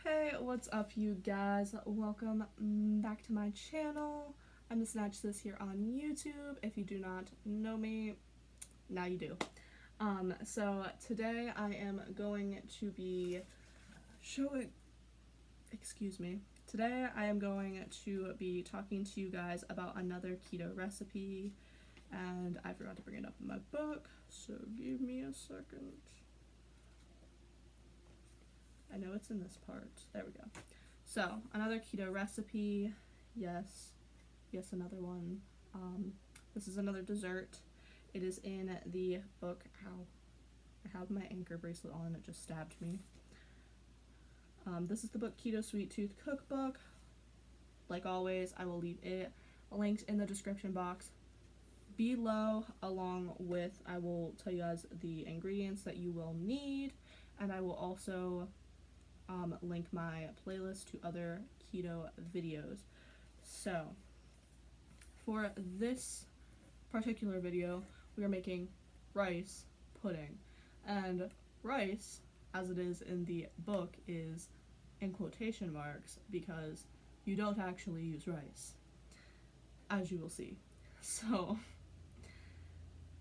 Hey, what's up you guys? Welcome back to my channel. I'm Miss Sis here on YouTube. If you do not know me, now you do. So today I am going to be Today I am going to be talking to you guys about another keto recipe, and I forgot to bring it up in my book, so give me a second. I know it's in this part. There we go. So, another keto recipe. Yes, another one. This is another dessert. It is in the book. Ow. I have my anchor bracelet on and it just stabbed me. This is the book Keto Sweet Tooth Cookbook. Like always, I will leave it linked in the description box below, along with, I will tell you guys the ingredients that you will need, and I will also link my playlist to other keto videos. So, for this particular video, we are making rice pudding. And rice, as it is in the book, is in quotation marks because you don't actually use rice, as you will see. So,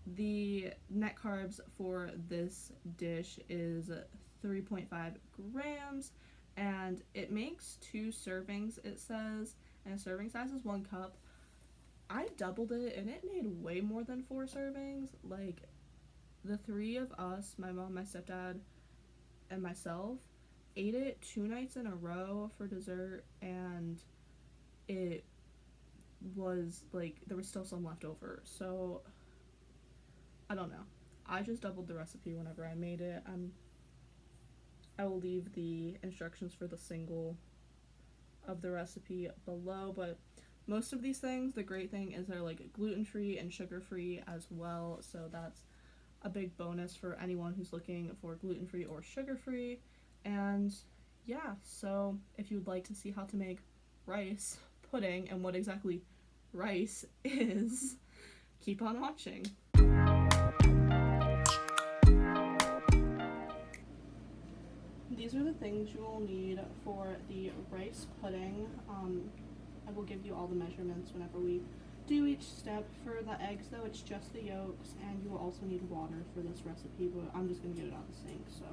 the net carbs for this dish is 3.5 grams, and it makes 2 servings, it says, and a serving size is 1 cup. I doubled it and it made way more than 4 servings. Like, the 3 of us, my mom, my stepdad, and myself, ate it 2 nights in a row for dessert, and it was like there was still some left over. So I don't know, I just doubled the recipe whenever I made it. I will leave the instructions for the single of the recipe below, but most of these things, the great thing is they're like gluten-free and sugar-free as well, so that's a big bonus for anyone who's looking for gluten-free or sugar-free. And yeah, so if you would like to see how to make rice pudding and what exactly rice is, keep on watching. These are the things you will need for the rice pudding. I will give you all the measurements whenever we do each step. For the eggs, though, it's just the yolks, and you will also need water for this recipe, but I'm just going to get it out of the sink, so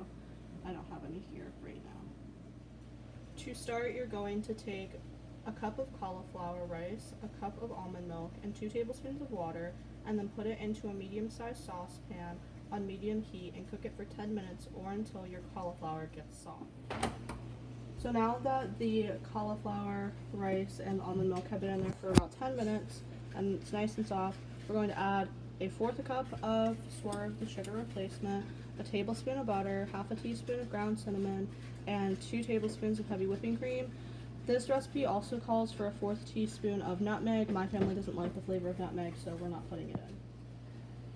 I don't have any here right now. To start, you're going to take a cup of cauliflower rice, a cup of almond milk, and 2 tablespoons of water, and then put it into a medium-sized saucepan on medium heat and cook it for 10 minutes or until your cauliflower gets soft. So now that the cauliflower, rice, and almond milk have been in there for about 10 minutes and it's nice and soft, we're going to add a 1/4 cup of Swerve, the sugar replacement, a tablespoon of butter, half a teaspoon of ground cinnamon, and 2 tablespoons of heavy whipping cream. This recipe also calls for a 1/4 teaspoon of nutmeg. My family doesn't like the flavor of nutmeg, so we're not putting it in.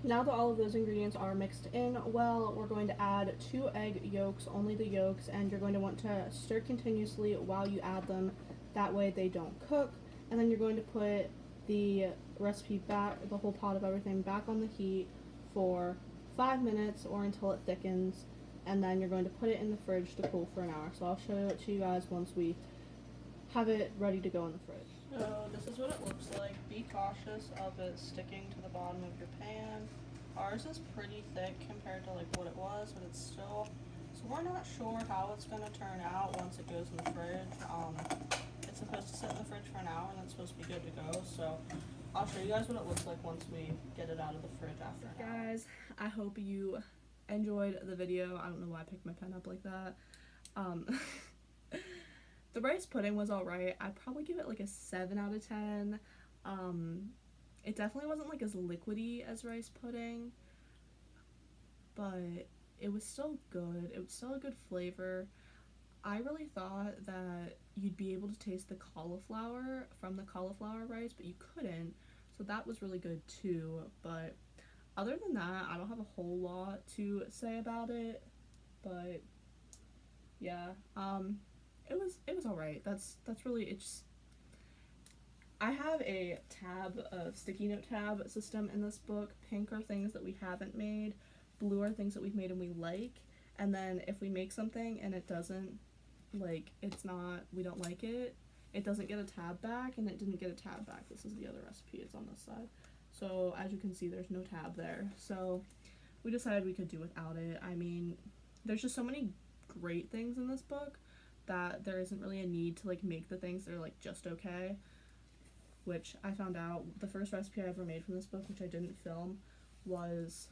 Now that all of those ingredients are mixed in well, we're going to add 2 egg yolks, only the yolks, and you're going to want to stir continuously while you add them. That way they don't cook. And then you're going to put the recipe back, the whole pot of everything, back on the heat for 5 minutes or until it thickens. And then you're going to put it in the fridge to cool for an hour. So I'll show it to you guys once we have it ready to go in the fridge. So this is what it looks like. Be cautious of it sticking to the bottom of your pan. Ours is pretty thick compared to like what it was, but it's still, so we're not sure how it's going to turn out once it goes in the fridge. It's supposed to sit in the fridge for an hour and it's supposed to be good to go, so I'll show you guys what it looks like once we get it out of the fridge after an hour. Guys, I hope you enjoyed the video. I don't know why I picked my pen up like that. The rice pudding was alright. I'd probably give it like a 7 out of 10. It definitely wasn't like as liquidy as rice pudding, but it was still good. It was still a good flavor. I really thought that you'd be able to taste the cauliflower from the cauliflower rice, but you couldn't, so that was really good too. But other than that, I don't have a whole lot to say about it, but yeah, it was alright. That's really, it's, I have a sticky note tab system in this book. Pink are things that we haven't made, blue are things that we've made and we like, and then if we make something and it doesn't like, it's not, we don't like it. It doesn't get a tab back, and it didn't get a tab back. This is the other recipe, it's on this side. So as you can see, there's no tab there. So we decided we could do without it. I mean, there's just so many great things in this book that there isn't really a need to like make the things that are like just okay, which I found out the first recipe I ever made from this book, which I didn't film, was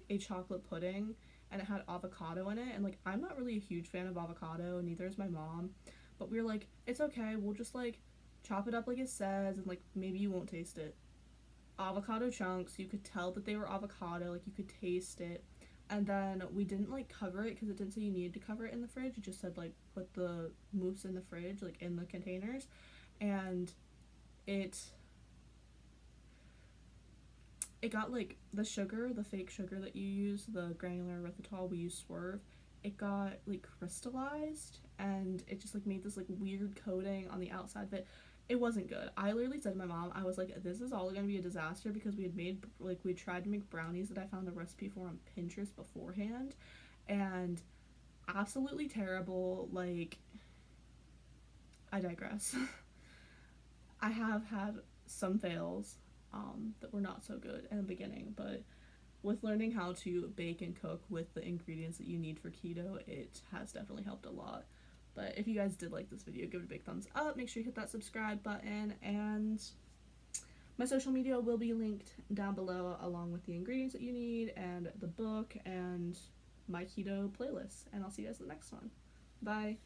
a chocolate pudding, and it had avocado in it, and like I'm not really a huge fan of avocado, neither is my mom, but we were like, it's okay, we'll just like chop it up like it says, and like maybe you won't taste it. Avocado chunks, you could tell that they were avocado, like you could taste it. And then we didn't like cover it because it didn't say you needed to cover it in the fridge. It just said like put the mousse in the fridge, like in the containers. And it got like the sugar, the fake sugar that you use, the granular erythritol, we use Swerve, it got like crystallized, and it just like made this like weird coating on the outside of it. It wasn't good. I literally said to my mom, I was like, this is all gonna be a disaster, because we had made, like, we tried to make brownies that I found a recipe for on Pinterest beforehand, and absolutely terrible. Like, I digress. I have had some fails that were not so good in the beginning, but with learning how to bake and cook with the ingredients that you need for keto, it has definitely helped a lot. But if you guys did like this video, give it a big thumbs up, make sure you hit that subscribe button, and my social media will be linked down below, along with the ingredients that you need, and the book, and my keto playlist. And I'll see you guys in the next one. Bye!